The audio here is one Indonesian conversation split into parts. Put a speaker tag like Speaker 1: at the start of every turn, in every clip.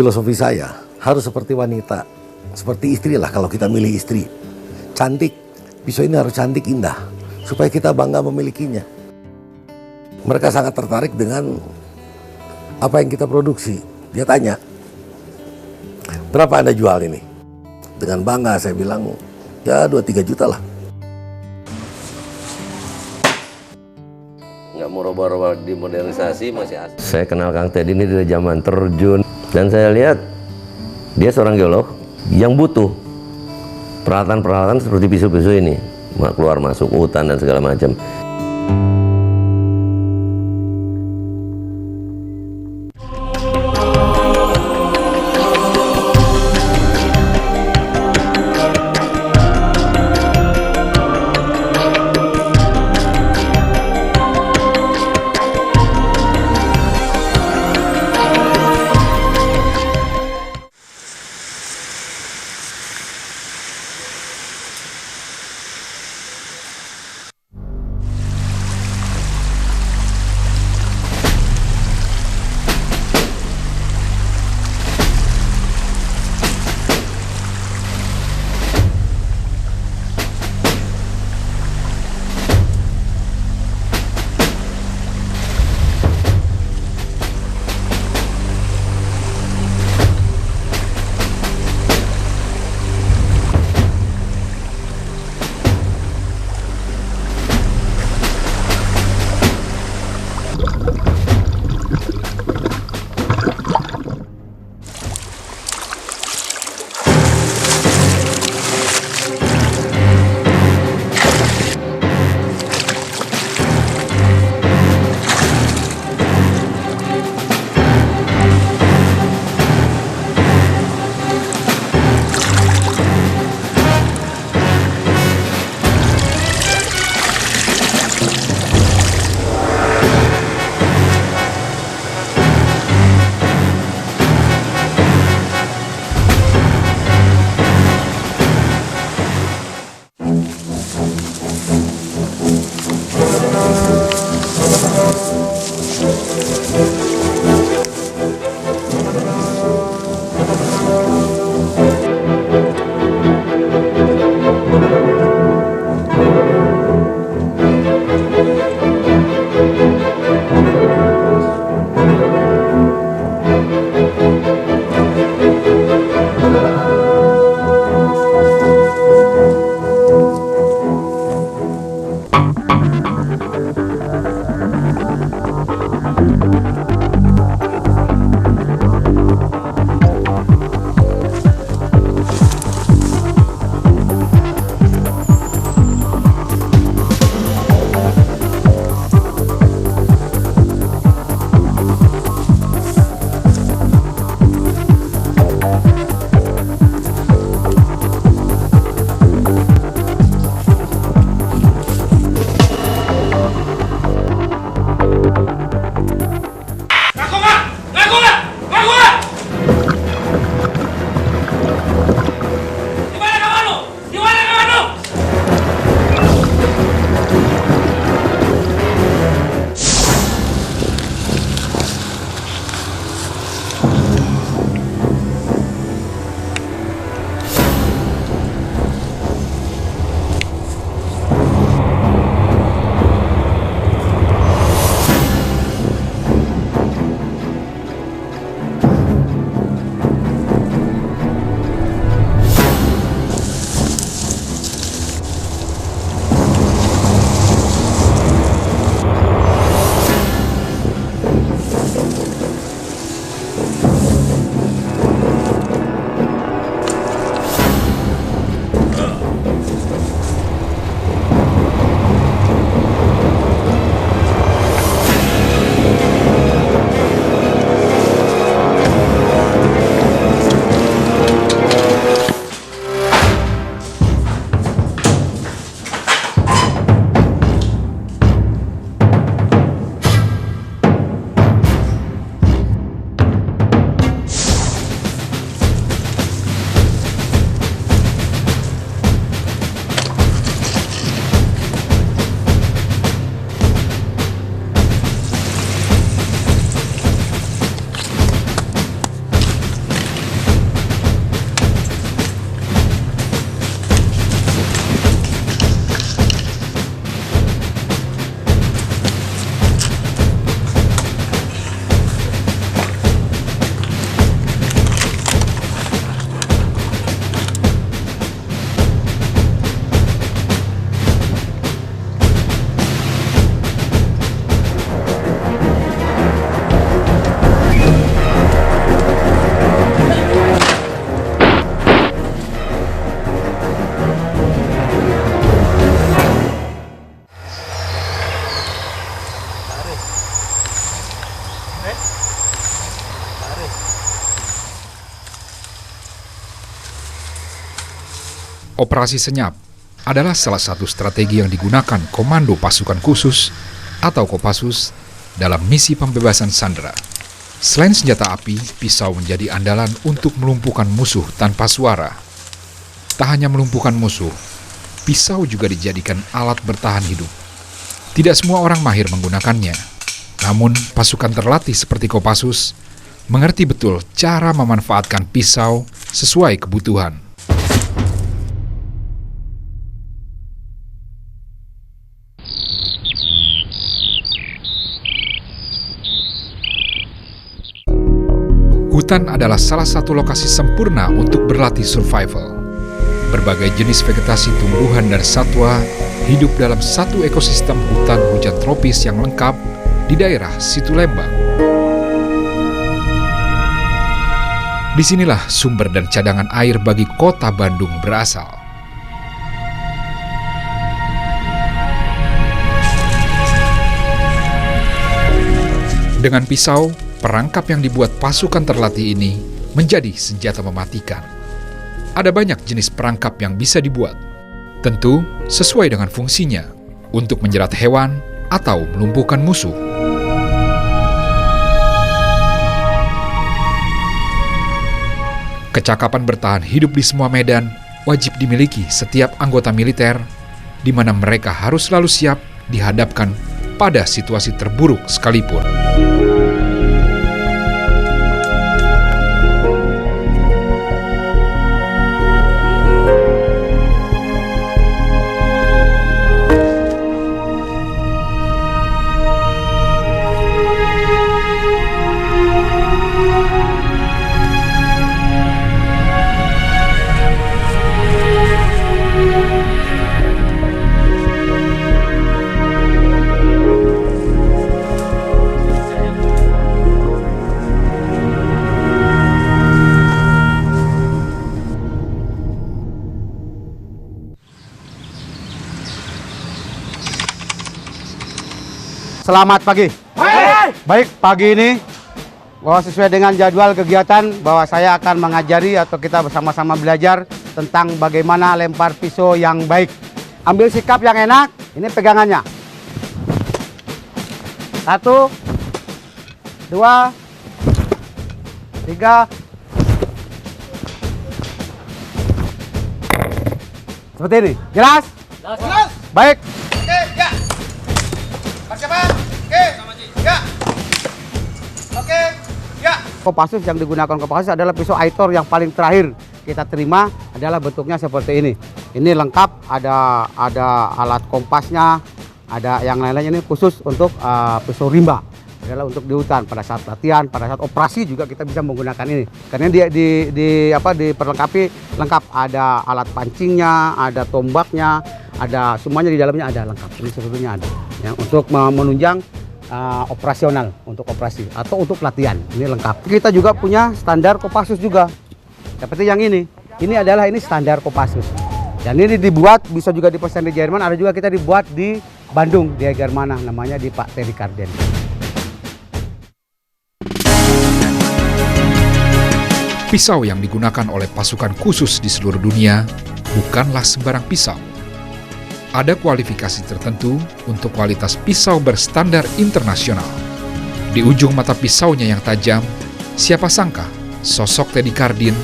Speaker 1: Filosofi saya harus seperti wanita, seperti istri lah kalau kita milih istri. Cantik, pisau ini harus cantik, indah, supaya kita bangga memilikinya. Mereka sangat tertarik dengan apa yang kita produksi. Dia tanya, berapa Anda jual ini? Dengan bangga saya bilang, ya 2-3 juta lah.
Speaker 2: Nggak mau roba-roba di modernisasi masih asli. Saya kenal Kang Ted ini dari zaman terjun, dan saya lihat dia seorang geolog yang butuh peralatan-peralatan seperti pisau-pisau ini, keluar masuk hutan dan segala macam.
Speaker 3: Operasi senyap adalah salah satu strategi yang digunakan Komando Pasukan Khusus atau Kopassus dalam misi pembebasan sandera. Selain senjata api, pisau menjadi andalan untuk melumpuhkan musuh tanpa suara. Tak hanya melumpuhkan musuh, pisau juga dijadikan alat bertahan hidup. Tidak semua orang mahir menggunakannya. Namun, pasukan terlatih seperti Kopassus mengerti betul cara memanfaatkan pisau sesuai kebutuhan. Hutan adalah salah satu lokasi sempurna untuk berlatih survival. Berbagai jenis vegetasi tumbuhan dan satwa hidup dalam satu ekosistem hutan hujan tropis yang lengkap di daerah Situlembang. Disinilah sumber dan cadangan air bagi kota Bandung berasal. Dengan pisau, perangkap yang dibuat pasukan terlatih ini menjadi senjata mematikan. Ada banyak jenis perangkap yang bisa dibuat, tentu sesuai dengan fungsinya untuk menjerat hewan atau melumpuhkan musuh. Kecakapan bertahan hidup di semua medan wajib dimiliki setiap anggota militer, di mana mereka harus selalu siap dihadapkan pada situasi terburuk sekalipun.
Speaker 4: Selamat pagi. Baik, pagi ini bahwa sesuai dengan jadwal kegiatan bahwa saya akan mengajari atau kita bersama-sama belajar tentang bagaimana lempar pisau yang baik. Ambil sikap yang enak, ini pegangannya. 1, 2, 3. Seperti ini, jelas? Jelas. Baik.
Speaker 5: Oke, ya. Persiapan. Oke. Ya. Oke. Ya.
Speaker 4: Kopassus yang digunakan Kopassus adalah pisau Aitor yang paling terakhir kita terima adalah bentuknya seperti ini. Ini lengkap, ada alat kompasnya, ada yang lain-lainnya. Ini khusus untuk pisau rimba. Adalah untuk di hutan pada saat latihan, pada saat operasi juga kita bisa menggunakan ini. Karena dia diperlengkapi lengkap, ada alat pancingnya, ada tombaknya, ada semuanya di dalamnya ada lengkap. Ini sebetulnya ada ya, untuk menunjang operasional, untuk operasi atau untuk latihan. Ini lengkap. Kita juga punya standar Kopassus juga. Seperti yang ini. Ini adalah standar Kopassus. Dan ini dibuat bisa juga dipesan di Jerman, ada juga kita dibuat di Bandung, di Germana, namanya di Pak Teddy Karden.
Speaker 3: Pisau yang digunakan oleh pasukan khusus di seluruh dunia bukanlah sembarang pisau. Ada kualifikasi tertentu untuk kualitas pisau berstandar internasional. Di ujung mata pisaunya yang tajam, siapa sangka sosok Teddy Karden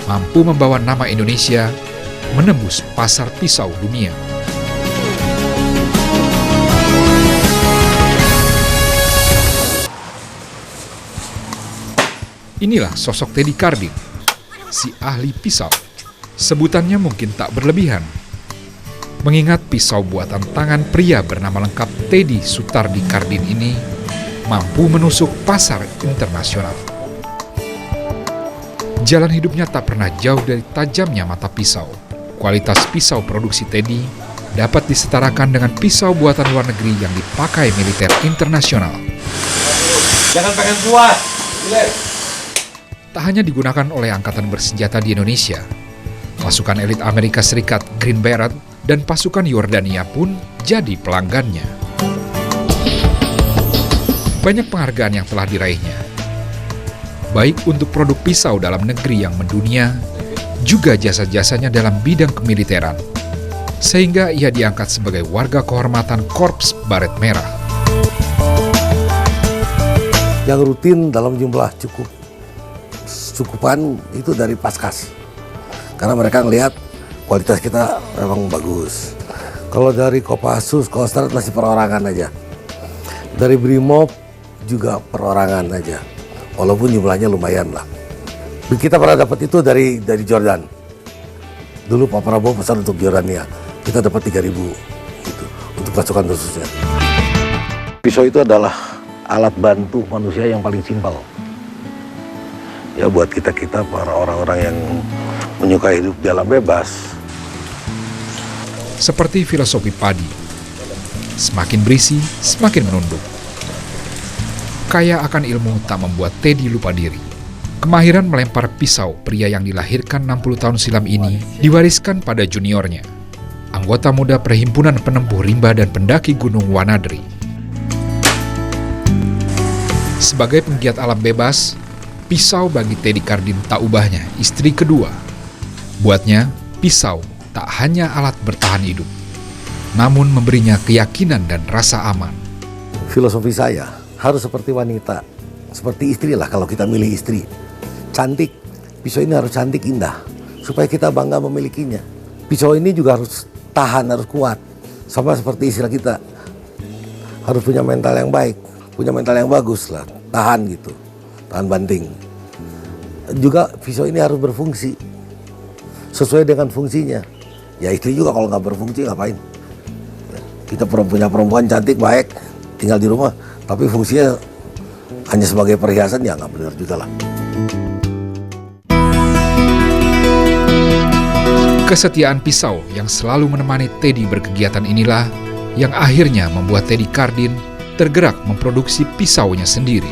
Speaker 3: mampu membawa nama Indonesia menembus pasar pisau dunia. Inilah sosok Teddy Karden, si ahli pisau. Sebutannya mungkin tak berlebihan, mengingat pisau buatan tangan pria bernama lengkap Teddy Sutardi Karden ini mampu menusuk pasar internasional. Jalan hidupnya tak pernah jauh dari tajamnya mata pisau. Kualitas pisau produksi Teddy dapat disetarakan dengan pisau buatan luar negeri yang dipakai militer internasional.
Speaker 5: Jangan pengen puas.
Speaker 3: Tak hanya digunakan oleh angkatan bersenjata di Indonesia, pasukan elit Amerika Serikat Green Beret dan pasukan Yordania pun jadi pelanggannya. Banyak penghargaan yang telah diraihnya, baik untuk produk pisau dalam negeri yang mendunia, juga jasa-jasanya dalam bidang kemiliteran, sehingga ia diangkat sebagai warga kehormatan Korps Baret Merah.
Speaker 1: Yang rutin dalam jumlah cukupan itu dari Paskas, karena mereka ngelihat kualitas kita memang bagus. Kalau dari Kopassus, Kostrad masih perorangan aja. Dari Brimob juga perorangan aja, walaupun jumlahnya lumayan lah. Kita pernah dapat itu dari Jordan. Dulu Pak Prabowo pesan untuk Jordania, kita dapat 3.000 gitu, untuk pasukan khususnya. Pisau itu adalah alat bantu manusia yang paling simpel. Ya buat kita para orang-orang yang menyukai hidup di alam bebas.
Speaker 3: Seperti filosofi padi, semakin berisi, semakin menunduk. Kaya akan ilmu tak membuat Teddy lupa diri. Kemahiran melempar pisau pria yang dilahirkan 60 tahun silam ini diwariskan pada juniornya, anggota muda Perhimpunan Penempuh Rimba dan Pendaki Gunung Wanadri. Sebagai penggiat alam bebas, pisau bagi Teddy Kardin tak ubahnya istri kedua. Buatnya, pisau tak hanya alat bertahan hidup, namun memberinya keyakinan dan rasa aman.
Speaker 1: Filosofi saya harus seperti wanita, seperti istri lah kalau kita milih istri. Cantik, pisau ini harus cantik, indah, supaya kita bangga memilikinya. Pisau ini juga harus tahan, harus kuat, sama seperti istri kita. Harus punya mental yang baik, punya mental yang bagus lah, tahan gitu, tahan banting. Juga pisau ini harus berfungsi sesuai dengan fungsinya. Ya istri juga kalau nggak berfungsi ngapain? Kita punya perempuan cantik, baik, tinggal di rumah, tapi fungsinya hanya sebagai perhiasan, ya nggak benar juga lah.
Speaker 3: Kesetiaan pisau yang selalu menemani Teddy berkegiatan inilah yang akhirnya membuat Teddy Kardin tergerak memproduksi pisaunya sendiri.